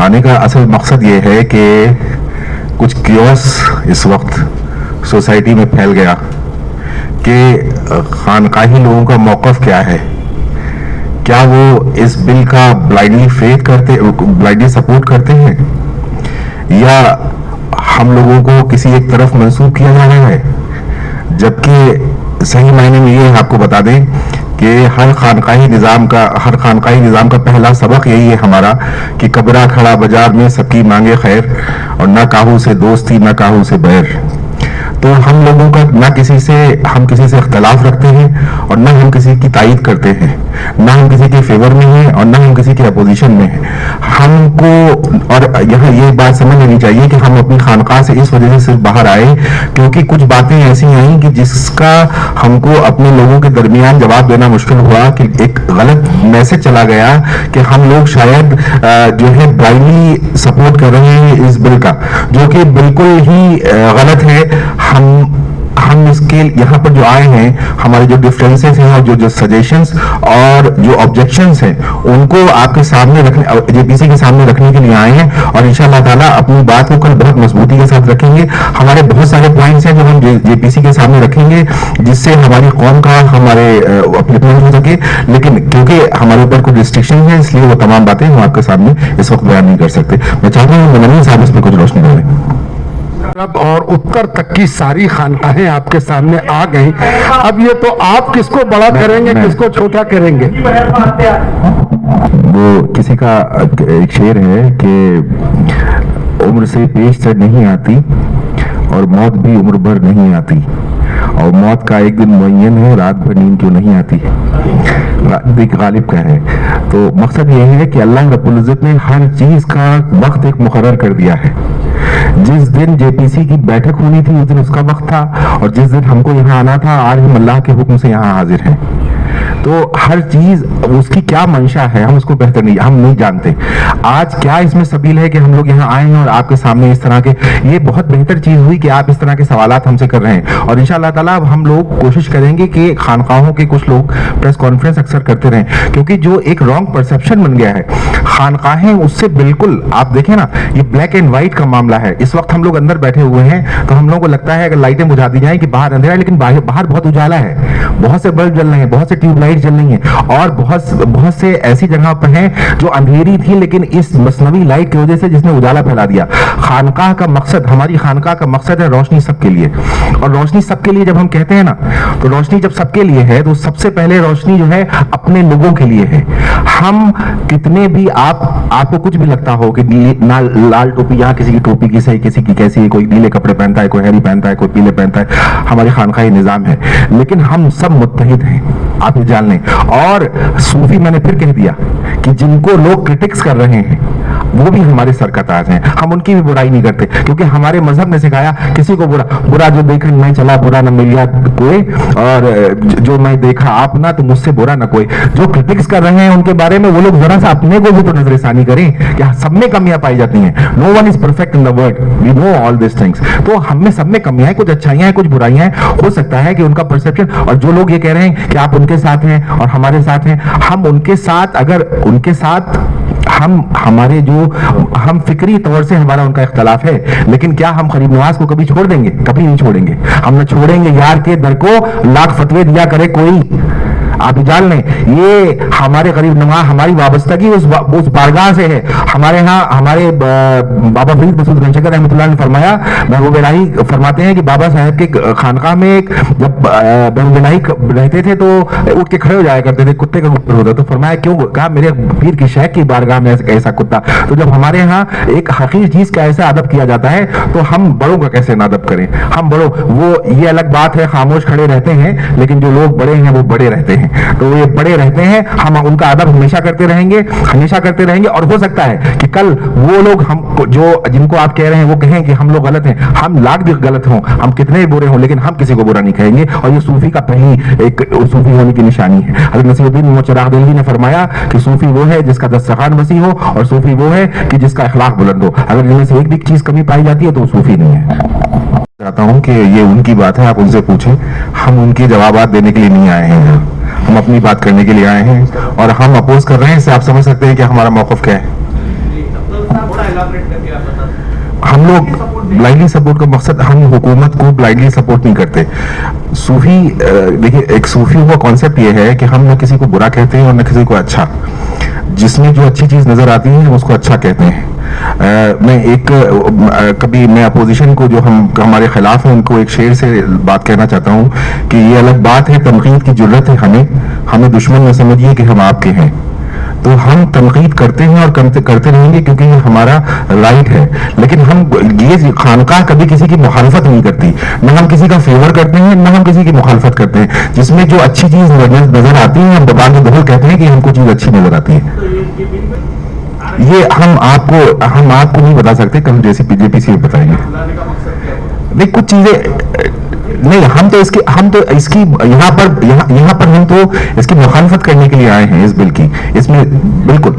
آنے کا اصل مقصد یہ ہے کہ کچھ کیوس اس وقت سوسائٹی میں پھیل گیا کہ خانقاہی لوگوں کا موقف کیا ہے. کیا وہ اس بل کا بلائنڈلی سپورٹ کرتے ہیں یا ہم لوگوں کو کسی ایک طرف منسوب کیا جا رہا ہے؟ جبکہ صحیح معنی میں یہ آپ کو بتا دیں کہ ہر خانقاہی نظام کا پہلا سبق یہی ہے ہمارا کہ کبرا کھڑا بازار میں سب کی مانگے خیر، اور نہ کاہو سے دوستی نہ کاہو سے بیر. تو ہم لوگوں کا نہ کسی سے اختلاف رکھتے ہیں اور نہ ہم کسی کی تائید کرتے ہیں، نہ ہم کسی کے فیور میں ہیں اور نہ ہم کسی کے اپوزیشن میں ہیں. ہم کو اور یہاں یہ بات سمجھ لینی چاہیے کہ ہم اپنی خانقاہ سے اس وجہ سے صرف باہر آئے کیونکہ کچھ باتیں ایسی آئیں کہ جس کا ہم کو اپنے لوگوں کے درمیان جواب دینا مشکل ہوا، کہ ایک غلط میسج چلا گیا کہ ہم لوگ شاید جو ہے بلائنڈلی سپورٹ کر رہے ہیں اس بل کا، جو کہ بالکل ہی غلط ہے. ہم اس کے یہاں پر جو آئے ہیں، ہمارے جو ڈفرینسز ہیں اور جو سجیشنز اور جو آبجیکشنز ہیں ان کو آپ کے سامنے رکھنے، جے پی سی کے سامنے رکھنے کے لیے آئے ہیں، اور انشاءاللہ تعالیٰ اپنی بات کو کل بہت مضبوطی کے ساتھ رکھیں گے. ہمارے بہت سارے پوائنٹس ہیں جو ہم جے پی سی کے سامنے رکھیں گے جس سے ہماری قوم کا ہمارے اپلیفمنٹ ہو سکے، لیکن کیونکہ ہمارے اوپر کچھ ریسٹرکشن ہیں اس لیے وہ تمام باتیں ہم آپ کے سامنے اس وقت بیان نہیں کر سکتے. میں چاہتا ہوں منانی صاحب اس پہ کچھ روشنی ڈالیں. اور اتر تک کی ساری خانقاہیں آپ کے سامنے آ گئی. اب یہ تو آپ کس کو بڑا کریں گے، کس کو چھوٹا کریں گے؟ وہ کسی کا ایک شعر ہے کہ عمر سے پیش نہیں آتی اور موت بھی عمر بھر نہیں آتی، اور موت کا ایک دن معین ہے، رات بھر نیند کیوں نہیں آتی. غالب کا ہے. تو مقصد یہ ہے کہ اللہ رب العزت نے ہر چیز کا وقت ایک مقرر کر دیا ہے. جس دن جے پی سی کی بیٹھک ہونی تھی اس دن اس کا وقت تھا، اور جس دن ہم کو یہاں آنا تھا آج ہم اللہ کے حکم سے یہاں حاضر ہیں. تو ہر چیز اس کی کیا منشا ہے ہم اس کو بہتر ہم نہیں جانتے. آج کیا اس میں سبیل ہے کہ ہم لوگ یہاں آئے ہیں اور آپ کے سامنے اس طرح کے، یہ بہت بہتر چیز ہوئی کہ آپ اس طرح کے سوالات ہم سے کر رہے ہیں. اور انشاءاللہ تعالیٰ ہم لوگ کوشش کریں گے کہ خانقاہوں کے کچھ لوگ پریس کانفرنس اکثر کرتے رہیں، کیونکہ جو ایک رانگ پرسپشن بن گیا ہے خانقاہیں اس سے بالکل، آپ دیکھیں نا یہ بلیک اینڈ وائٹ کا معاملہ ہے. اس وقت ہم لوگ اندر بیٹھے ہوئے ہیں تو ہم لوگوں کو لگتا ہے اگر لائٹیں بجھا دی جائیں کہ باہر اندھیرا ہے، لیکن باہر بہت اجالا ہے، بہت سے بلب جل رہے ہیں، بہت سے ٹیوب لائٹ جل رہی ہیں، اور بہت سے ایسی جگہ پر ہیں جو اندھیری تھی لیکن اس مصنوعی لائٹ کی وجہ سے جس نے اجالا پھیلا دیا. خانقاہ کا مقصد، ہماری خانقاہ کا مقصد ہے روشنی سب کے لیے. اور روشنی سب کے لیے جب ہم کہتے ہیں نا تو روشنی جب سب کے لیے ہے تو سب سے پہلے روشنی جو ہے اپنے لوگوں کے لیے ہے. ہم کتنے بھی آپ کو کچھ بھی لگتا ہو کہ لال ٹوپی، یہاں کسی کی ٹوپی کسی کی کیسی ہے، کوئی نیلے کپڑے پہنتا ہے، کوئی ہری پہنتا ہے، کوئی پیلے پہنتا ہے، ہماری خانقاہی نظام ہے، لیکن ہم سب متحد ہیں، آپ یہ جان لیں. اور صوفی میں نے پھر کہہ دیا کہ جن کو لوگ کرٹکس کر رہے ہیں وہ بھی ہمارے سر کا تاج ہیں. ہم ان کی بھی برائی نہیں کرتے کیونکہ ہمارے مذہب نے سکھایا کسی کو برا جو دیکھ میں چلا برا نہ ملیا کوئی، اور جو میں دیکھا آپ نہ تو مجھ سے برا نہ کوئی. جو کرٹکس کر رہے ہیں ان کے بارے میں وہ لوگ ذرا سا اپنے کو بھی تو نظر ثانی کریں کہ سب میں کمیاں پائی جاتی ہیں. No one is perfect in the world, we know all these things. تو ہم میں سب میں کمیاں ہیں، کچھ اچھائیاں ہیں، کچھ برائیاں ہیں. ہو سکتا ہے کہ ان کا پرسپشن، اور جو لوگ یہ کہہ رہے ہیں کہ آپ ان کے ساتھ ہیں اور ہمارے ساتھ ہیں، ہم ان کے ساتھ، اگر ان کے ساتھ ہمارے جو ہم فکری طور سے ہمارا ان کا اختلاف ہے، لیکن کیا ہم غریب نواز کو کبھی چھوڑ دیں گے؟ کبھی نہیں چھوڑیں گے. ہم نہ چھوڑیں گے یار کے در کو لاکھ فتوے دیا کرے کوئی. آپ جان لیں یہ ہمارے غریب نواز، ہماری وابستگی اس بارگاہ سے ہے. ہمارے ہاں ہمارے بابا فرید مسعود گنجشکر رحمۃ اللہ نے فرمایا، محبوب الہی فرماتے ہیں کہ بابا صاحب کے خانقاہ میں جب محبوب الہی رہتے تھے تو اٹھ کے کھڑے ہو جایا کرتے تھے، کتے کا گھر ہوتا. تو فرمایا کیوں؟ کہا میرے پیر کی شیخ کی بارگاہ میں ایسا کتا. تو جب ہمارے ہاں ایک حقیر چیز کا ایسا ادب کیا جاتا ہے تو ہم بڑوں کا کیسے نہ ادب کریں؟ ہم بڑوں، وہ یہ الگ بات ہے خاموش کھڑے رہتے ہیں، لیکن جو لوگ بڑے ہیں وہ بڑے رہتے ہیں. تو یہ بڑے رہتے ہیں، ہم ان کا ادب ہمیشہ کرتے رہیں گے، ہمیشہ کرتے رہیں گے. اور ہو سکتا ہے کہ کل وہ لوگ جن کو آپ کہہ رہے ہیں وہ کہیں کہ ہم لوگ غلط ہیں. ہم لاکھ بھی غلط ہوں، ہم کتنے بھی برے ہوں، لیکن ہم کسی کو برا نہیں کہیں گے. اور یہ صوفی کا پہلی ایک صوفی ہونے کی نشانی ہے. حضرت نصیر الدین چراغ دہلوی نے فرمایا کہ صوفی وہ ہے جس کا دسترخوان وسیع ہو، اور صوفی وہ ہے کہ جس کا اخلاق بلند ہو. اگر ان میں سے ایک بھی چیز کمی پائی جاتی ہے تو وہ صوفی نہیں ہے. چاہتا ہوں کہ یہ ان کی بات ہے، آپ ان سے پوچھیں. ہم ان کے جوابات دینے کے لیے نہیں آئے ہیں، ہم اپنی بات کرنے کے لیے آئے ہیں. اور ہم اپوز کر رہے ہیں، اس سے آپ سمجھ سکتے ہیں کہ ہمارا موقف کیا ہے. हम लोग ब्लाइंडली सपोर्ट का मकसद, हम हुकूमत को ब्लाइंडली सपोर्ट नहीं करते। सूफी देखिए, एक सूफी का कॉन्सेप्ट ये है कि हम न किसी को बुरा कहते हैं और न किसी को अच्छा, जिसमें जो अच्छी चीज नजर आती है हम उसको अच्छा कहते हैं। कभी मैं अपोजिशन को जो हमारे खिलाफ है उनको एक शेर से बात कहना चाहता हूँ कि ये अलग बात है, तनकीद की जरूरत है हमें दुश्मन न समझिए कि हम आपके हैं। तो हम तनकीद करते हैं और करते रहेंगे क्योंकि ये हमारा राइट है, लेकिन हम ये खानकाह कभी किसी की मुखालफत नहीं करती, न हम किसी का फेवर करते हैं न हम किसी की मुखालफत करते हैं। जिसमें जो अच्छी चीज नजर आती है हम दबान के दखल कहते हैं कि हमको चीज अच्छी नजर आती है। ये हम आपको नहीं बता सकते, कल जैसे बीजेपी से बताएंगे। नहीं, कुछ चीजें नहीं, हम तो इसकी यहाँ पर हम तो इसकी मुखालफत करने के लिए आए हैं इस बिल की। इसमें बिल्कुल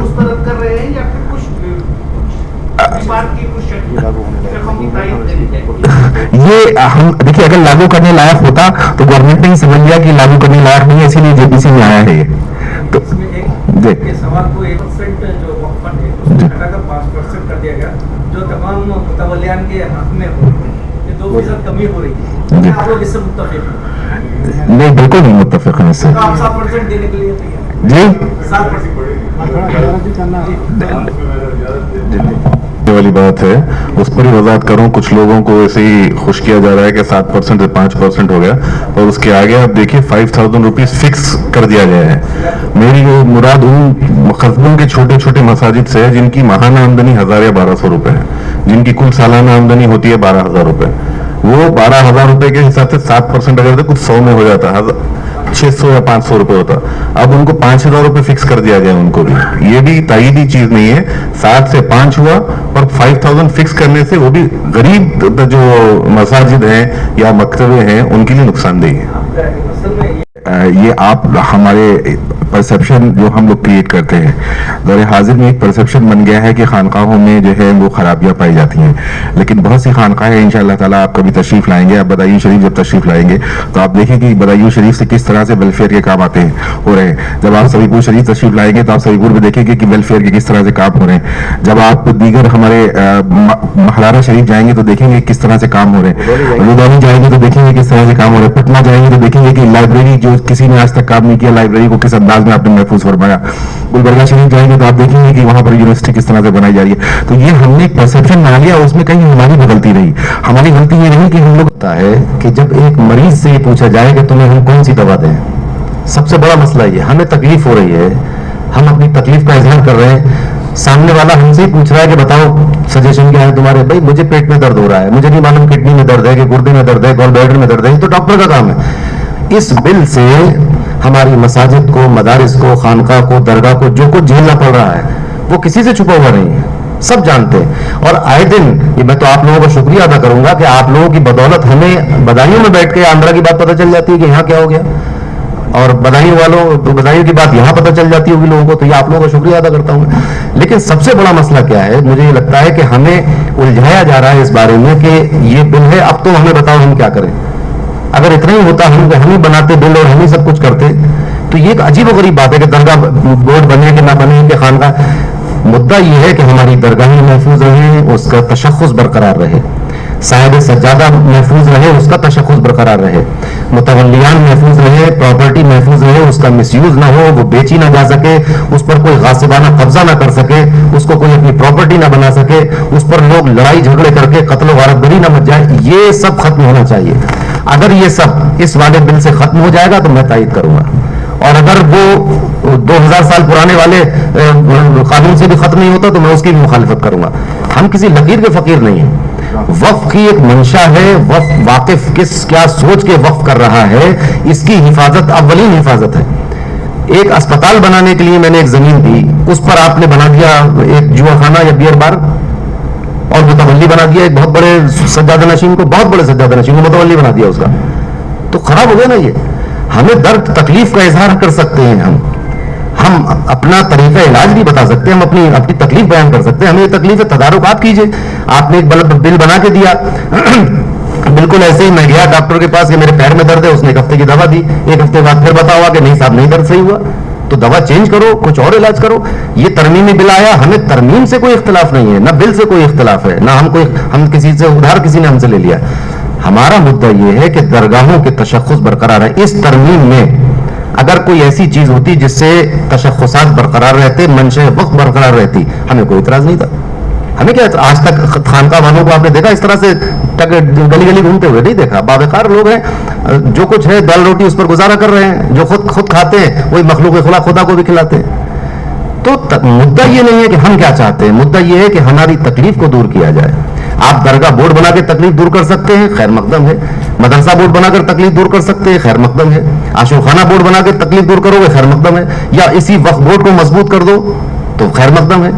ये हम देखिए, अगर लागू करने लायक होता तो गवर्नमेंट ने ही समझ लिया कि लागू करने लायक नहीं है, इसीलिए जेपीसी में आया है ये। तो सवाल को 1% जो वक्फ फंड है उसको घटाकर 5% कर दिया गया, जो तमाम मुतवल्लियान के हक में हो, ये 2% कमी हो रही है। आप लोग इससे मुत्तफिक हैं? नहीं, बिल्कुल नहीं मुत्तफिक हैं इससे। तो आप 7% देने के लिए तैयार जी 7% ये वाली बात है, उस पर ही वजाहत करूं। कुछ लोगों को ऐसे ही खुश किया जा रहा है कि 7% से 5% हो गया, और उसके आगे आप देखिए 5000 रुपीज फिक्स कर दिया गया है। मेरी जो मुराद उन कस्बों के छोटे छोटे मसाजिद से है जिनकी माहाना आमदनी 1000 या 1200 रुपए है, जिनकी कुल सालाना आमदनी होती है 12000 रुपए। वो 12000 रुपए के हिसाब से 7% अगर तो कुछ 100 में हो जाता, 600 या 500 रुपए होता। अब उनको 5000 रुपए फिक्स कर दिया गया उनको भी। ये भी तायीदी चीज नहीं है, 7 से 5 हुआ और 5000 फिक्स करने से वो भी गरीब जो मसाजिद हैं या मकतबे हैं उनके लिए नुकसानदेह है। ये आप हमारे परसेप्शन जो हम लोग क्रिएट करते हैं, दौर हाजिर में एक परसेप्शन बन गया है कि खानकाहों में जो है वो खराबियां पाई जाती हैं, लेकिन बहुत सी खानकाहें इंशाअल्लाह ताला आप कभी तशरीफ लाएंगे, आप बदायूं शरीफ जब तशरीफ लाएंगे तो आप देखें कि बदायूं शरीफ से किस तरह से वेलफेयर के काम आते हैं हो रहे हैं। जब आप सवीपुर शरीफ तशरीफ लाएंगे तो आप सवीपुर में देखेंगे कि वेलफेयर के किस तरह से काम हो रहे हैं। जब आप दीगर हमारे महरारा शरीफ जाएंगे तो देखेंगे किस तरह से काम हो रहे हैं। लुधियाना जाएंगे तो देखेंगे किस तरह से काम हो रहे हैं। पटना जाएंगे तो देखेंगे कि लाइब्रेरी जो किसी ने आज तक काम नहीं किया, लाइब्रेरी को किस अंदाज में आपने महफूज फरमाया। गुलबर्गा शरीफ जाएंगे तो आप देखेंगे कि वहां पर यूनिवर्सिटी किस तरह से बनाई जा रही है। तो ये हमने एक परसेप्शन बना लिया, उसमें कहीं हमारी भी गलती रही। हमारी गलती ये नहीं कि हम लोग होता है कि जब एक मरीज से ये पूछा जाए कि तुम्हें हम कौन सी दवा दें, सबसे बड़ा मसला ये, हमें तकलीफ हो रही है, हम अपनी तकलीफ का इजहार कर रहे हैं, सामने वाला हमसे पूछ रहा है कि बताओ सजेशन क्या है तुम्हारे। भाई मुझे पेट में दर्द हो रहा है, मुझे नहीं मालूम किडनी में दर्द है कि गुर्दे में दर्द है, गॉल ब्लैडर में दर्द है, तो डॉक्टर का काम है। इस बिल से हमारी मसाजिद को, मदारिस को, खानका को, दरगाह को जो कुछ झेलना पड़ रहा है वो किसी से छुपा हुआ नहीं है, सब जानते हैं। और आए दिन ये मैं तो आप लोगों का शुक्रिया अदा करूंगा कि आप लोगों की बदौलत हमें बदायूं में बैठ के आंध्रा की बात पता चल जाती है कि यहाँ क्या हो गया, और बदायूं वालों तो बदायूं की बात यहाँ पता चल जाती होगी लोगों को, तो ये आप लोगों का शुक्रिया अदा करता हूँ मैं। लेकिन सबसे बड़ा मसला क्या है, मुझे ये लगता है कि हमें उलझाया जा रहा है इस बारे में कि ये बिल है, अब तो हमें बताओ हम क्या करें। अगर इतना ही होता हम ही बनाते बिल और हम ही सब कुछ करते तो ये एक अजीब और गरीब बात है कि दरगाह बोर्ड बने कि ना बने कि खानका। मुद्दा ये है कि हमारी दरगाहें महफूज रहे, उसका तशख़्ख़ुस बरकरार रहे, साहिब सज्जादा महफूज रहे, उसका तशख़्ख़ुस बरकरार रहे, मुतवल्लियान महफूज रहे, प्रॉपर्टी महफूज रहे, उसका मिसयूज ना हो, वो बेची ना जा सके, उस पर कोई गासिबाना कब्जा ना कर सके, उसको कोई अपनी प्रॉपर्टी ना बना सके, उस पर लोग लड़ाई झगड़े करके कत्ल वारतगरी ना मच जाए। ये सब खत्म होना चाहिए। अगर ये सब इस वाले बिल से खत्म हो जाएगा तो मैं तायद करूंगा, और अगर वो 2000 साल पुराने वाले कानून से भी खत्म नहीं होता तो मैं उसकी भी मुखालिफत करूंगा। हम किसी लकीर के फकीर नहीं है, वक्फ की एक मंशा है, वक्फ वाकिफ किस क्या सोच के वक्फ कर रहा है, इसकी हिफाजत अव्वलीन हिफाजत है। एक अस्पताल बनाने के लिए मैंने एक जमीन दी, उस पर आपने बना दिया एक जुआ खाना या बियर बार, और मुतवल्ली बना दिया एक बहुत बड़े सज्जादा नशीन को, बहुत बड़े सज्जादा नशीन को मुतवल्ली बना दिया उसका, तो खराब हो गया ना ये। हमें दर्द तकलीफ का इजहार कर सकते हैं, हम अपना तरीका इलाज भी बता सकते हैं, हम अपनी तकलीफ बयान कर सकते हैं। हमें ये तकलीफ है, तदारुक आप कीजिए। आपने एक बिल बना के दिया बिल्कुल ऐसे ही मैं गया डॉक्टर के पास कि मेरे पैर में दर्द है, उसने एक हफ्ते की दवा दी, एक हफ्ते बाद फिर बताओ कि नहीं साहब नहीं दर्द सही हुआ। تو دوا چینج کرو, کچھ اور علاج کرو. یہ ترمیمی بل آیا, ہمیں ترمیم سے کوئی اختلاف نہیں ہے, نہ بل سے کوئی اختلاف ہے, نہ ہم کسی سے ادھار کسی نے ہم سے لے لیا. ہمارا مدعا یہ ہے کہ درگاہوں کے تشخص برقرار ہے. اس ترمیم میں اگر کوئی ایسی چیز ہوتی جس سے تشخصات برقرار رہتے, منشأ وقت برقرار رہتی, ہمیں کوئی اعتراض نہیں تھا. ہمیں کیا آج تک خانقاہ والوں کو آپ نے دیکھا اس طرح سے گلی گلی گھومتے ہوئے؟ نہیں دیکھا. باوقار لوگ ہیں, جو کچھ ہے دال روٹی اس پر گزارا کر رہے ہیں, جو خود کھاتے ہیں وہی مخلوق خدا کو بھی کھلاتے ہیں. تو مدعا یہ نہیں ہے کہ ہم کیا چاہتے ہیں, مدعا یہ ہے کہ ہماری تکلیف کو دور کیا جائے. آپ درگاہ بورڈ بنا کے تکلیف دور کر سکتے ہیں, خیر مقدم ہے. مدرسہ بورڈ بنا کر تکلیف دور کر سکتے ہیں, خیر مقدم ہے. عاشورخانہ بورڈ بنا کے تکلیف دور کرو گے, خیر مقدم ہے. یا اسی وقف بورڈ کو مضبوط کر دو تو خیر مقدم ہے.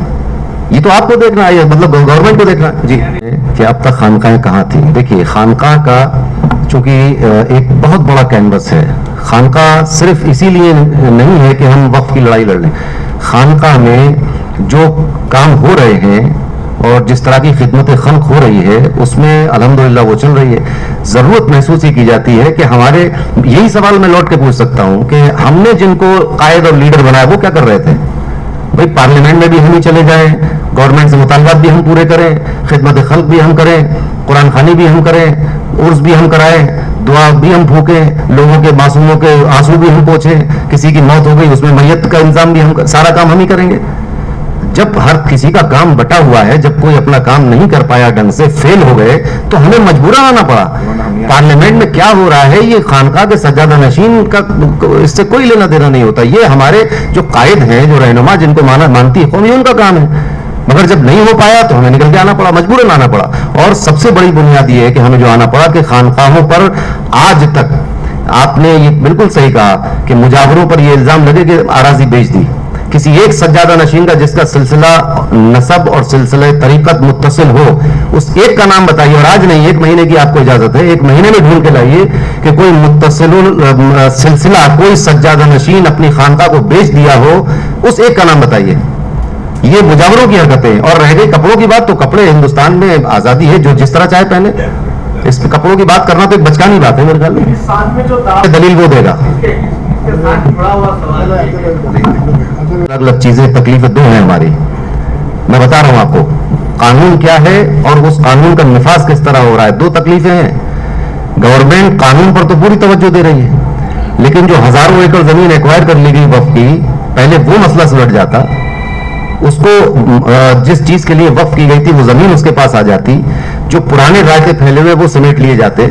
یہ تو آپ کو دیکھنا ہے, مطلب گورنمنٹ کو دیکھنا ہے. جی کہ اب تک خانقاہیں کہاں تھیں؟ دیکھیے, خانقاہ کا چونکہ ایک بہت بڑا کینوس ہے. خانقاہ صرف اسی لیے نہیں ہے کہ ہم وقف کی لڑائی لڑ لیں. خانقاہ میں جو کام ہو رہے ہیں اور جس طرح کی خدمت خلق ہو رہی ہے اس میں الحمدللہ وہ چل رہی ہے. ضرورت محسوس ہی کی جاتی ہے کہ ہمارے, یہی سوال میں لوٹ کے پوچھ سکتا ہوں کہ ہم نے جن کو قائد اور لیڈر بنایا وہ کیا کر رہے تھے؟ بھائی پارلیمنٹ میں بھی ہم ہی چلے جائیں, گورنمنٹ سے مطالبات بھی ہم پورے کریں, خدمت خلق بھی ہم کریں, قرآن خوانی بھی ہم کریں, عرس بھی ہم کرائیں, دعا بھی ہم پھونکیں, لوگوں کے معصوموں کے آنسو بھی ہم پوچھیں, کسی کی موت ہو گئی اس میں میت کا انتظام بھی ہم, سارا کام ہم ہی کریں گے. جب ہر کسی کا کام بٹا ہوا ہے, جب کوئی اپنا کام نہیں کر پایا ڈھنگ سے, فیل ہو گئے, تو ہمیں مجبوراً آنا پڑا. پارلیمنٹ میں کیا ہو رہا ہے یہ خانقاہ کے سجادہ نشین کا اس سے کوئی لینا دینا نہیں ہوتا. یہ ہمارے جو قائد ہیں, جو رہنما جن کو مانتی ہے قوم, یہ ان کا کام ہے. مگر جب نہیں ہو پایا تو ہمیں نکل کے آنا پڑا, مجبوراً آنا پڑا. اور سب سے بڑی بنیاد یہ ہے کہ ہمیں جو آنا پڑا کہ خانقاہوں پر آج تک, آپ نے یہ بالکل صحیح کہا کہ مجاوروں پر یہ الزام لگے کہ اراضی بیچ دی. کسی ایک سجادہ نشین کا جس کا سلسلہ نسب اور سلسلہ طریقت متصل ہو, اس ایک کا نام بتائیے. اور آج نہیں, 1 مہینے کی آپ کو اجازت ہے, 1 مہینے میں ڈھونڈ کے لائیے کہ کوئی متصل سلسلہ, کوئی سجادہ نشین اپنی خانقاہ کو بیچ دیا ہو, اس ایک کا نام بتائیے. یہ مجاوروں کی حرکتیں. اور رہ گئی کپڑوں کی بات, تو کپڑے ہندوستان میں آزادی ہے, جو جس طرح چاہے پہنے. اس پہ کپڑوں کی بات کرنا تو ایک بچکانی بات ہے میرے خیال میں. دلیل وہ دے گا. الگ الگ چیزیں, تکلیفیں دو ہیں ہماری. میں بتا رہا ہوں آپ کو قانون کیا ہے اور اس قانون کا نفاذ کس طرح ہو رہا ہے. 2 تکلیفیں ہیں. گورنمنٹ قانون پر تو پوری توجہ دے رہی ہے, لیکن جو ہزاروں ایکڑ زمین ایکوائر کر لی گئی وقف کی, پہلے وہ مسئلہ سلٹ جاتا, اس کو جس چیز کے لیے وقف کی گئی تھی وہ زمین اس کے پاس آ جاتی, جو پرانے رائتے پھیلے ہوئے وہ سمیٹ لیے جاتے,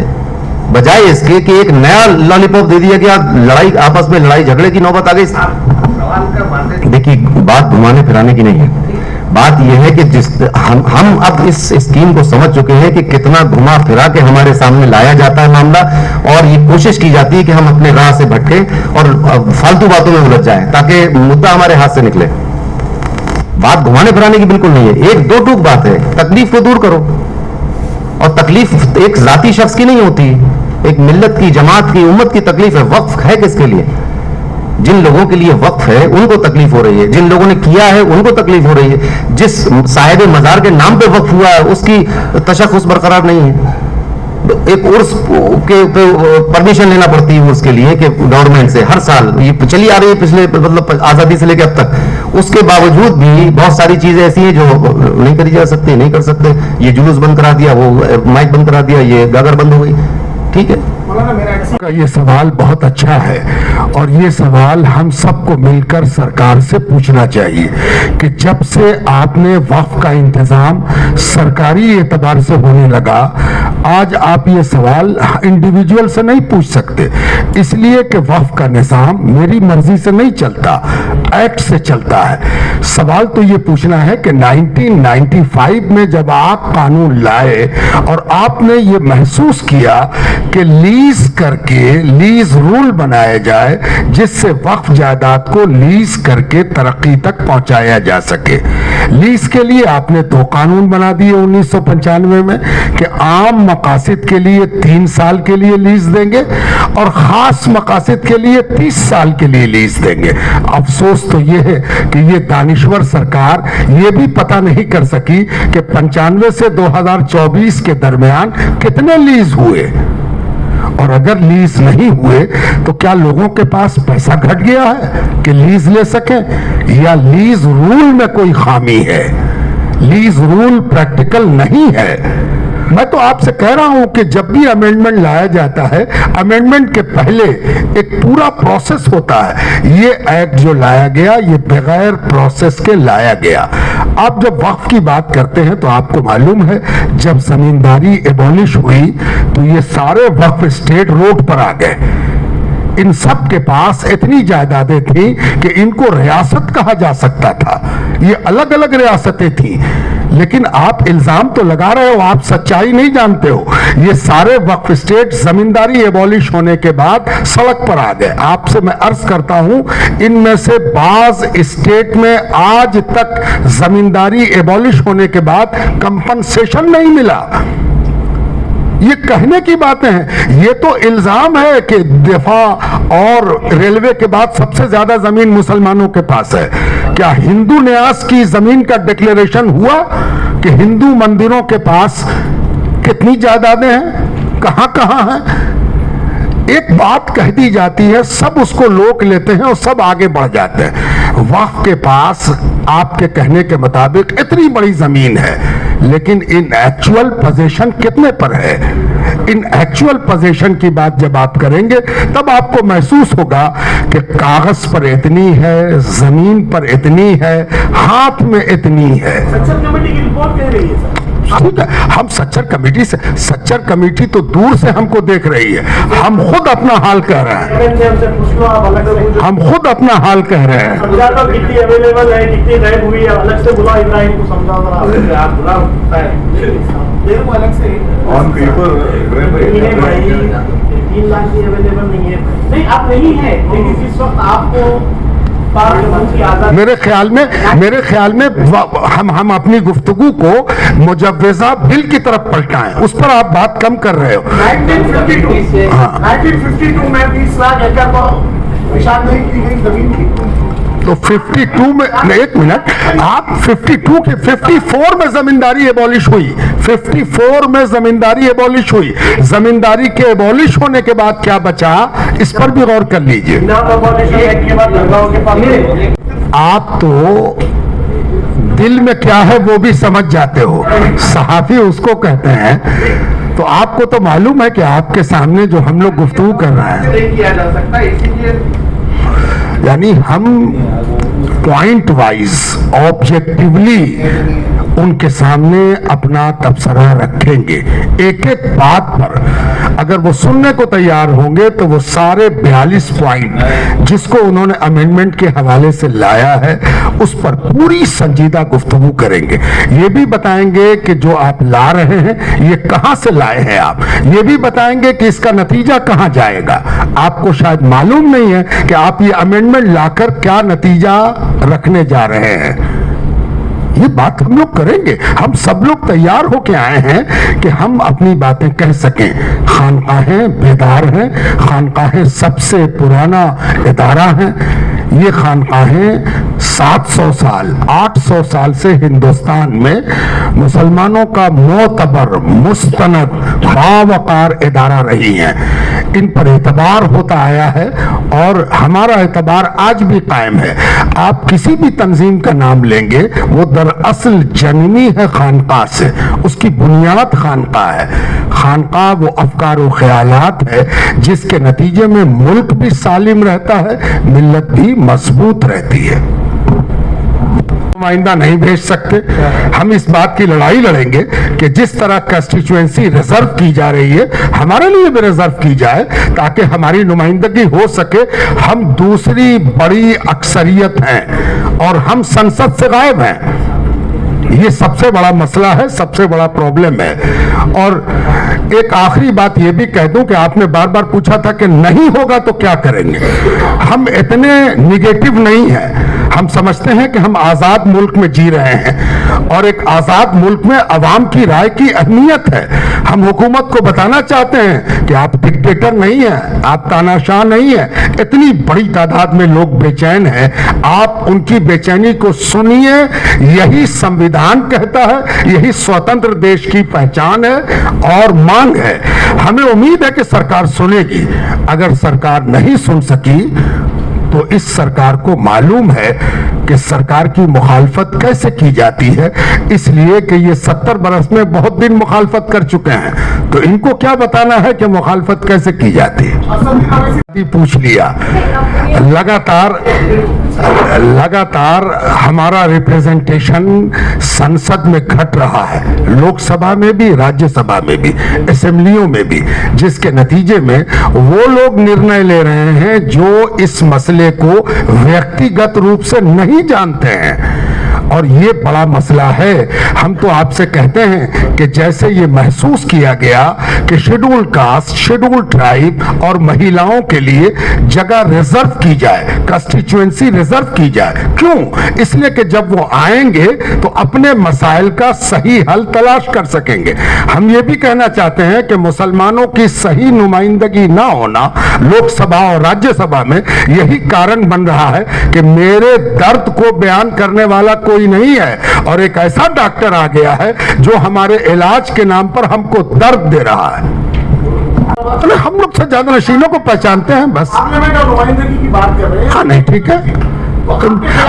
بجائے اس کے کہ ایک نیا لالی پاپ دے دیا گیا, لڑائی آپس میں لڑائی جھگڑے کی نوبت آ گئی. دیکھیے بات گھمانے پھرانے کی نہیں ہے. بات یہ ہے کہ ہم اب اس اسکیم کو سمجھ چکے ہیں کہ کتنا گھما پھرا کے ہمارے سامنے لایا جاتا ہے معاملہ, اور یہ کوشش کی جاتی ہے کہ ہم اپنے راہ سے بھٹکیں اور فالتو باتوں میں الجھ جائیں تاکہ مدعا ہمارے ہاتھ سے نکلے. بات گھمانے پھرانے کی بالکل نہیں ہے. 1 2 ٹوک بات ہے, تکلیف کو دور کرو. اور تکلیف ایک ذاتی شخص کی نہیں ہوتی, ایک ملت کی, جماعت کی, امت کی تکلیف ہے. وقف ہے کس کے لیے؟ جن لوگوں کے لیے وقف ہے ان کو تکلیف ہو رہی ہے, جن لوگوں نے کیا ہے ان کو تکلیف ہو رہی ہے. جس صاحب مزار کے نام پہ وقف ہوا ہے اس کی تشخص برقرار نہیں ہے. ایک عرس کے پرمیشن لینا پڑتی ہے عرس کے لیے کہ گورنمنٹ سے ہر سال, یہ چلی آ رہی ہے پچھلے مطلب آزادی سے لے کے اب تک. اس کے باوجود بھی بہت ساری چیزیں ایسی ہیں جو نہیں کری جا سکتی, نہیں کر سکتے. یہ جلوس بند کرا دیا, وہ مائک بند کرا دیا, یہ گاگر بند ہو گئی. ٹھیک ہے, کا یہ سوال بہت اچھا ہے, اور یہ سوال ہم سب کو مل کر سرکار سے پوچھنا چاہیے کہ جب سے آپ نے وقف کا انتظام سرکاری اعتبار سے ہونے لگا, آج آپ یہ سوال انڈیویجول سے نہیں پوچھ سکتے, اس لیے کہ وقف کا نظام میری مرضی سے نہیں چلتا, ایکٹ سے چلتا ہے. سوال تو یہ پوچھنا ہے کہ 1995 میں جب آپ قانون لائے اور آپ نے یہ محسوس کیا کہ لیز کر کے, لیز رول بنایا جائے جس سے وقف جائیداد کو لیز کر کے ترقی تک پہنچایا جا سکے. لیز کے لیے آپ نے 2 قانون بنا دیے 1995 میں کہ عام مقاصد کے لیے 3 سال کے لیے لیز دیں گے اور خاص مقاصد کے لیے 30 سال کے لیے لیز دیں گے. افسوس تو یہ ہے کہ یہ دانشور سرکار یہ بھی پتہ نہیں کر سکی کہ 95 سے 2024 کے درمیان کتنے لیز ہوئے. और अगर लीज नहीं हुए तो क्या लोगों के पास पैसा घट गया है कि लीज ले सके, या लीज रूल में कोई खामी है? लीज रूल प्रैक्टिकल नहीं है। मैं तो आपसे कह रहा हूं कि जब भी अमेंडमेंट लाया जाता है, अमेंडमेंट के पहले एक पूरा प्रोसेस होता है। ये एक्ट जो लाया गया, ये बगैर प्रोसेस के लाया गया। आप जब वक्फ की बात करते हैं तो आपको मालूम है जब जमींदारी एबॉलिश हुई तो ये सारे वक्फ स्टेट रोड पर आ गए। इन सब के पास इतनी जायदादें थी कि इनको रियासत कहा जा सकता था। ये अलग अलग रियासतें थी, लेकिन आप इल्जाम तो लगा रहे हो, आप सच्चाई नहीं जानते हो। ये सारे वक्फ स्टेट जमींदारी एबॉलिश होने के बाद सड़क पर आ गए। आपसे मैं अर्ज करता हूं, इनमें से बाज स्टेट में आज तक जमींदारी एबॉलिश होने के बाद कंपनसेशन नहीं मिला। ये कहने की बातें हैं। ये तो इल्जाम है कि दिफा और रेलवे के बाद सबसे ज्यादा जमीन मुसलमानों के पास है। क्या हिंदू न्यास की जमीन का डिक्लेरेशन हुआ कि हिंदू मंदिरों के पास कितनी जायदादें हैं, कहां कहां हैं? एक बात कह दी जाती है, सब उसको लोग लेते हैं और सब आगे बढ़ जाते हैं। वक्फ के पास आपके कहने के मुताबिक इतनी बड़ी जमीन है, लेकिन इन एक्चुअल पोजीशन कितने पर है? इन एक्चुअल पोजीशन की बात जब आप करेंगे तब आपको महसूस होगा कि कागज पर इतनी है, जमीन पर इतनी है, हाथ में इतनी है। सच्चर कमेटी की रिपोर्ट कह रही है सर। ठीक है, हम सच्चर कमेटी से, सच्चर कमेटी तो दूर से हमको देख रही है, हम खुद अपना हाल कह रहे हैं। हम खुद अपना हाल कह रहे हैं। समझा दो कितनी अवेलेबल है, कितनी गायब हुई है, अलग से बुला इब्राहिम को समझा दो। आप बुला देखो अलग से ऑन पेपर नहीं है भाई, 3 लाख की अवेलेबल नहीं है। नहीं आप नहीं है, लेकिन जिस वक्त आपको मेरे ख्याल में हम अपनी गुफ्तगू को मुजव्वज़ा बिल की तरफ पलटाएं, उस पर आप बात कम कर रहे हो। 1952 में 20 लाख एकड़ पर निशानदेही की गई जमीन की। तो 52 में, एक मिनट, आप 52 के 54 में जमींदारी एबॉलिश हुई। 54 में जमींदारी एबॉलिश हुई। जमींदारी के एबॉलिश होने के बाद क्या बचा, इस पर भी गौर कर लीजिए। आप तो दिल में क्या है वो भी समझ जाते हो, सहाफी उसको कहते हैं। तो आपको तो मालूम है कि आपके सामने जो हम लोग गुफ्तगू कर रहे हैं, किया जा सकता है, इसीलिए यानी हम पॉइंट वाइज ऑब्जेक्टिवली उनके सामने अपना तबसरा रखेंगे। एक एक बात पर अगर वो सुनने को तैयार होंगे तो वो सारे 42 पॉइंट जिसको उन्होंने अमेंडमेंट के हवाले से लाया है उस पर पूरी संजीदा गुफ्तगू करेंगे। ये भी बताएंगे कि जो आप ला रहे हैं ये कहां से लाए हैं आप, ये भी बताएंगे कि इसका नतीजा कहां जाएगा। आपको शायद मालूम नहीं है कि आप ये अमेंडमेंट लाकर क्या नतीजा रखने जा रहे हैं। ये बात हम लोग करेंगे। हम सब लोग तैयार होके आए हैं कि हम अपनी बातें कह सकें। खानकाहें बेदार हैं, खानकाहें सबसे पुराना इदारा है। ये खानकाहें 700 साल 800 साल से हिंदुस्तान में मुसलमानों का मोतबर मुस्तनद बावकार इदारा रही हैं। इन पर एतबार होता आया है और हमारा एतबार आज भी कायम है। आप किसी भी तंजीम का नाम लेंगे वो दरअसल जन्मी है खानका से, उसकी बुनियाद खानका है। खानका वो अफकार व ख्यालात है जिसके नतीजे में मुल्क भी सालिम रहता है, मिल्लत भी मजबूत रहती है। नुमाइंदा नहीं भेज सकते। हम इस बात की लड़ाई लड़ेंगे कि जिस तरह कंस्टिट्यूएंसी रिजर्व की जा रही है हमारे लिए भी रिजर्व की जाए ताकि हमारी नुमाइंदगी हो सके। हम दूसरी बड़ी अक्सरियत हैं और हम संसद से गायब हैं। ये सबसे बड़ा मसला है, सबसे बड़ा प्रॉब्लम है। और एक आखिरी बात ये भी कह दूं कि आपने बार बार पूछा था कि नहीं होगा तो क्या करेंगे। हम इतने निगेटिव नहीं हैं। हम समझते हैं कि हम आजाद मुल्क में जी रहे हैं और एक आजाद मुल्क में अवाम की राय की अहमियत है। हम हुकूमत को बताना चाहते हैं कि आप डिक्टेटर नहीं हैं, आप तानाशाह नहीं हैं। इतनी बड़ी तादाद में लोग बेचैन हैं, आप उनकी बेचैनी को सुनिए। यही संविधान कहता है, यही स्वतंत्र देश की पहचान है और मांग है। हमें उम्मीद है कि सरकार सुनेगी। अगर सरकार नहीं सुन सकी तो इस सरकार को मालूम है कि सरकार की मुखालफत कैसे की जाती है, इसलिए कि ये 70 बरस में बहुत दिन मुखालफत कर चुके हैं, तो इनको क्या बताना है कि मुखालफत कैसे की जाती है। पूछ लिया। लगातार हमारा रिप्रेजेंटेशन संसद में घट रहा है, लोकसभा में भी, राज्यसभा में भी, असेंबलियों में भी, जिसके नतीजे में वो लोग निर्णय ले रहे हैं जो इस मसले को व्यक्तिगत रूप से नहीं जानते हैं, और ये बड़ा मसला है। हम तो आपसे कहते हैं कि जैसे ये महसूस किया गया कि शेड्यूल कास्ट, शेड्यूल ट्राइब और महिलाओं के लिए जगह रिजर्व की जाए, कंस्टिट्यूएंसी रिजर्व की जाए। क्यों? इसलिए कि जब वो आएंगे तो अपने मसाइल का सही हल तलाश कर सकेंगे। हम ये भी कहना चाहते हैं कि मुसलमानों की सही नुमाइंदगी ना होना लोकसभा और राज्यसभा में यही कारण बन रहा है कि मेरे दर्द को बयान करने वाला कोई नहीं है, और एक ऐसा डॉक्टर आ गया है जो हमारे इलाज के नाम पर हमको दर्द दे रहा है। हम लोग से ज्यादा नशीलों को पहचानते हैं बस। नुमाइंदगी की बात कर रहे हैं। हाँ, नहीं, ठीक है।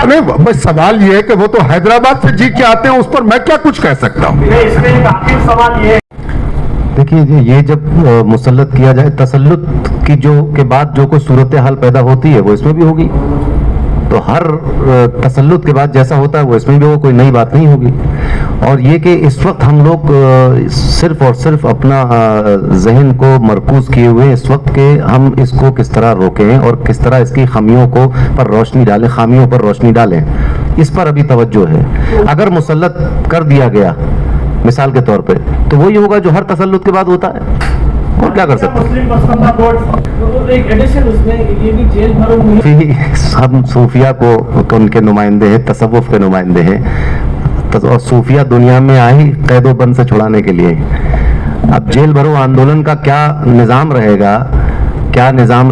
नहीं, बस सवाल ये है कि वो तो हैदराबाद से जी के आते हैं, उस पर मैं क्या कुछ कह सकता हूँ। इसमें एक आखिरी सवाल ये है, देखिए, ये जब मुसल्लत किया जाए, तसल्लुत की के बाद जो कोई सूरत हाल पैदा होती है वो इसमें भी होगी, तो हर तसल्लुत के बाद जैसा होता है वो इसमें भी हो, कोई नई बात नहीं होगी। और ये कि इस वक्त हम लोग सिर्फ और सिर्फ अपना जहन को मरकूज किए हुए इस वक्त के हम इसको किस तरह रोकें और किस तरह इसकी खामियों को पर रोशनी डालें, खामियों पर रोशनी डालें, इस पर अभी तवज्जो है। अगर मुसल्लत कर दिया गया मिसाल के तौर पे, तो वही होगा जो हर तसल्लुत के बाद होता है, और क्या कर सकते मुस्लिम पर्सनल बोर्ड एक एडिशन उसमें ये भी जेल भरो हैं। हम सूफिया को उनके नुमाइंदे हैं, तसव्वुफ के नुमाइंदे हैं, और सूफिया दुनिया में आई कैदो बंद से छुड़ाने के लिए। अब जेल भरो आंदोलन का क्या निज़ाम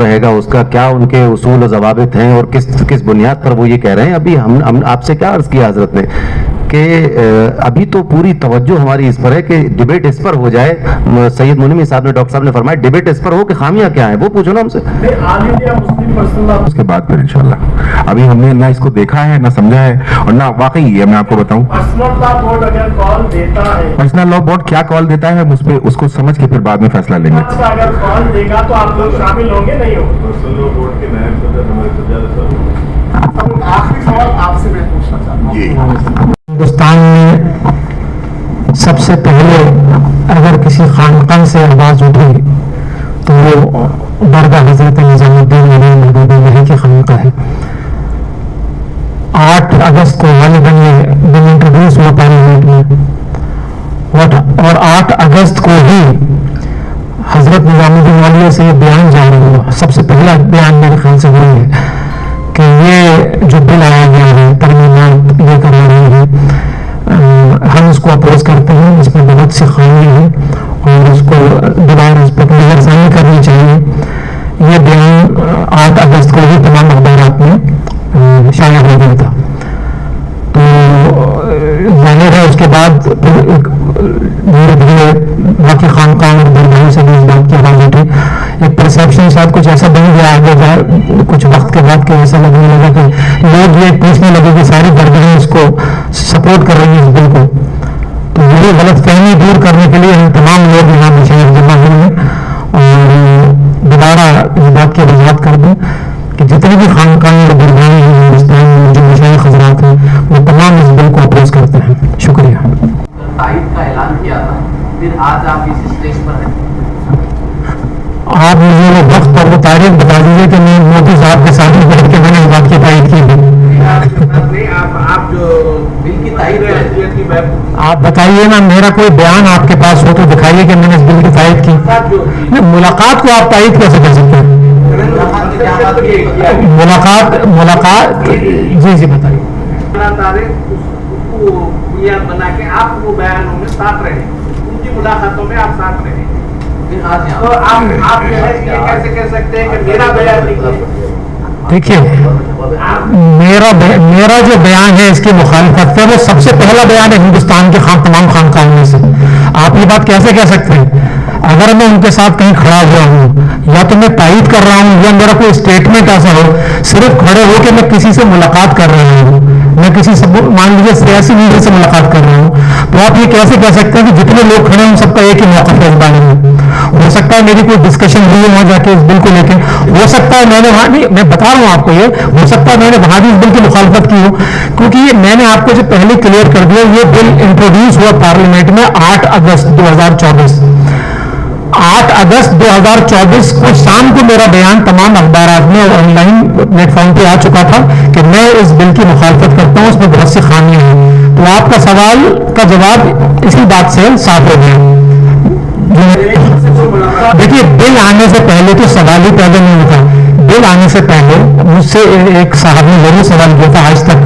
रहेगा, उसका क्या उनके उसूल और ज़वाबित हैं, और किस बुनियाद पर वो ये कह रहे हैं। अभी हम आपसे क्या अर्ज़ किया हज़रत ने कि अभी तो पूरी तवज्जो हमारी इस पर है कि डिबेट इस पर हो जाए। सैयद मुनीमी साहब ने, डॉक्टर साहब ने फरमाया डिबेट इस पर हो कि खामियां क्या है, वो पूछो ना हमसे। उसके बाद फिर इंशाल्लाह। अभी हमने ना इसको देखा है, ना समझा है, और ना वाकई है। मैं आपको बताऊं, पर्सनल लॉ बोर्ड क्या कॉल देता है, उस पर उसको समझ के फिर बाद में फैसला लेंगे। अगर कॉल देगा तो आप लोग शामिल होंगे, नहीं होंगे? आखिरी सवाल आपसे मैं पूछना चाहता हूँ, हिंदुस्तान में सबसे पहले अगर किसी खानकान से आवाज उठी तो वो दरगाह हजरत निजामुद्दीन अली महबूब की खानका है। 8 अगस्त को गालिबन ये बिल इंट्रोड्यूस हुआ पार्लियामेंट में, और 8 अगस्त को ही हजरत निजामुद्दीन अली से बयान जारी हुआ। सबसे पहला बयान मेरे ख्याल से वही है कि ये जो बिल आया गया है, तरमीमात ये करा रही है, हम इसको अपोज करते हैं, इसमें बहुत सी खामी है और इसको दोबारा इस पर नजरसानी करनी चाहिए। ये बयान 8 अगस्त को ही तमाम अखबारात में शाया हो गया था। तो जाहिर है उसके बाद धीरे धीरे बाकी खानकान और दरगाहों से भी इस बात की आवाज उठी। एक परसेप्शन शायद कुछ ऐसा बन गया आगे कुछ वक्त के बाद कि ऐसा लगने लगा कि लोग ये पूछने लगे कि सारी दरगाहें इसको सपोर्ट कर रही है इस बिल को। तो यही गलतफहमी दूर करने के लिए हम तमाम लोग यहाँ मशाइख जमा हुए हैं, और दोबारा इस बात की वजाहत कर दूँ कि जितने भी खानकान और दरगाहें हैं हिंदुस्तान में, जो मशाइख हजरात हैं, वो तमाम इस बिल को अपोज करते हैं। शुक्रिया। तारीख का ऐलान किया था, फिर आज आप इस स्टेज पर हैं। आप मुझे वो वक्त और वो तारीख बता दीजिए कि मैं मोदी साहब के साथ बैठ के मैंने इस बात की तारीफ की थी। आप जो बिल की तारीफ, आप बताइए ना, मेरा कोई बयान आपके पास हो तो दिखाइए कि मैंने इस बिल की तारीफ की। मुलाकात को आप तारीफ कैसे कर सकते हैं? मुलाकात जी जी बताइए। उसको बुनियाद बना के आप वो बयानों में साथ रहे, उनकी मुलाकातों में आप साथ रहे, फिर आज यहाँ तो आप जो है ये कैसे कह सकते हैं कि मेरा बयान नहीं है? देखिए, मेरा जो बयान है इसकी मुखालफत है, वो सबसे पहला बयान है हिंदुस्तान के तमाम खानकाहों में से। आप ये बात कैसे कह सकते हैं? अगर मैं उनके साथ कहीं खड़ा हुआ हूँ, या तो मैं तायद कर रहा हूँ, या मेरा कोई स्टेटमेंट ऐसा हो, सिर्फ खड़े हो के मैं किसी से मुलाकात कर रहा हूँ, मैं किसी से मान लीजिए सियासी लीडर से मुलाकात कर रहा हूँ, तो आप ये कैसे कह सकते हैं कि जितने लोग खड़े हैं उन सबका एक ही मौक़िफ़ है इस बारे में? हो सकता है मेरी कोई डिस्कशन हुई है वहां जाके इस बिल को लेके, हो सकता है मैंने वहां नहीं, मैं बता रहा हूं आपको, ये हो सकता है मैंने वहां भी इस बिल की मुखालफत की हो, क्योंकि ये मैंने आपको जो पहले क्लियर कर दिया, ये बिल इंट्रोड्यूस हुआ पार्लियामेंट में 8 अगस्त 2024। 8 अगस्त 2024 को शाम को मेरा बयान तमाम अखबारात में और ऑनलाइन प्लेटफॉर्म पे आ चुका था कि मैं इस बिल की मुखालफत करता हूं, उसमें बहुत सी खामियां हैं। तो आपका सवाल का जवाब इसी बात से साफ हो गया। देखिए, बिल आने से पहले तो सवाल ही पैदा नहीं होता। बिल आने से पहले मुझसे एक साहब ने जरूर सवाल किया था आज तक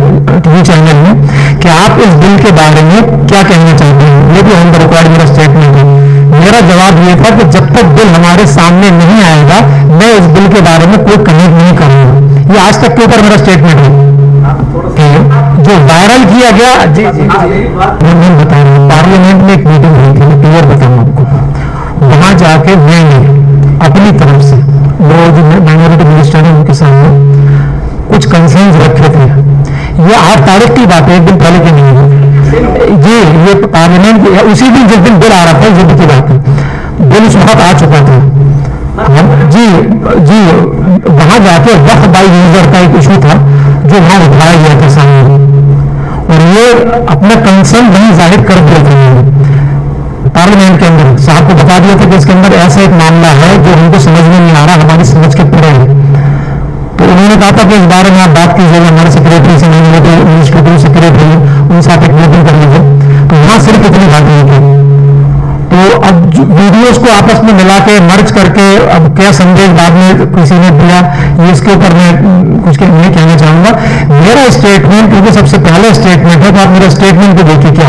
टीवी चैनल में कि आप इस बिल के बारे में क्या कहना चाहते हैं। ये भी ऑन द रिकॉर्ड मेरा स्टेटमेंट है। मेरा जवाब ये था कि जब तक बिल हमारे सामने नहीं आएगा, मैं इस बिल के बारे में कोई कमेंट नहीं करूंगा। ये आज तक के ऊपर मेरा स्टेटमेंट है। जो वायरल किया गया, जी जी मैं बता रहा हूँ, पार्लियामेंट में एक मीटिंग हुई थी, मैं क्लियर बताऊँ आपको। वहां जाके मैंने अपनी तरफ से वो जो माइनॉरिटी मिनिस्टर है उनके सामने कुछ कंसर्न्स रखे थे। ये 8 तारीख की बात है, एक दिन पहले की नहीं है जी। ये पार्लियामेंट उसी दिन जिस दिन बिल आ रहा था, ये की बात है, बिल उस वक्त आ चुका था। जी जी, वहां जाके वक्फ बाई यूजर का एक इशू था जो वहां उठाया गया था सामने, और ये अपना कंसर्न वहीं जाहिर कर दिया था पार्लियामेंट के अंदर। साहब को बता दिया था कि इसके अंदर ऐसा एक मामला है जो हमको समझ में नहीं आ रहा, हमारी समझ के परे है। तो उन्होंने कहा था कि इस बारे में आप बात कीजिएगा हमारे सेक्रेटरी से, मिनिस्ट्री सेक्रेटरी उनसे आप एक मीटिंग कर लीजिए। तो वहां सिर्फ इतनी बात नहीं थी। तो अब वीडियोस को आपस में मिला के मर्ज करके अब क्या संदेश बाद में किसी ने दिया, ये इसके ऊपर मैं कुछ नहीं कहना चाहूंगा। मेरा स्टेटमेंट, क्योंकि सबसे पहला स्टेटमेंट है, तो आप मेरा स्टेटमेंट को देखिए क्या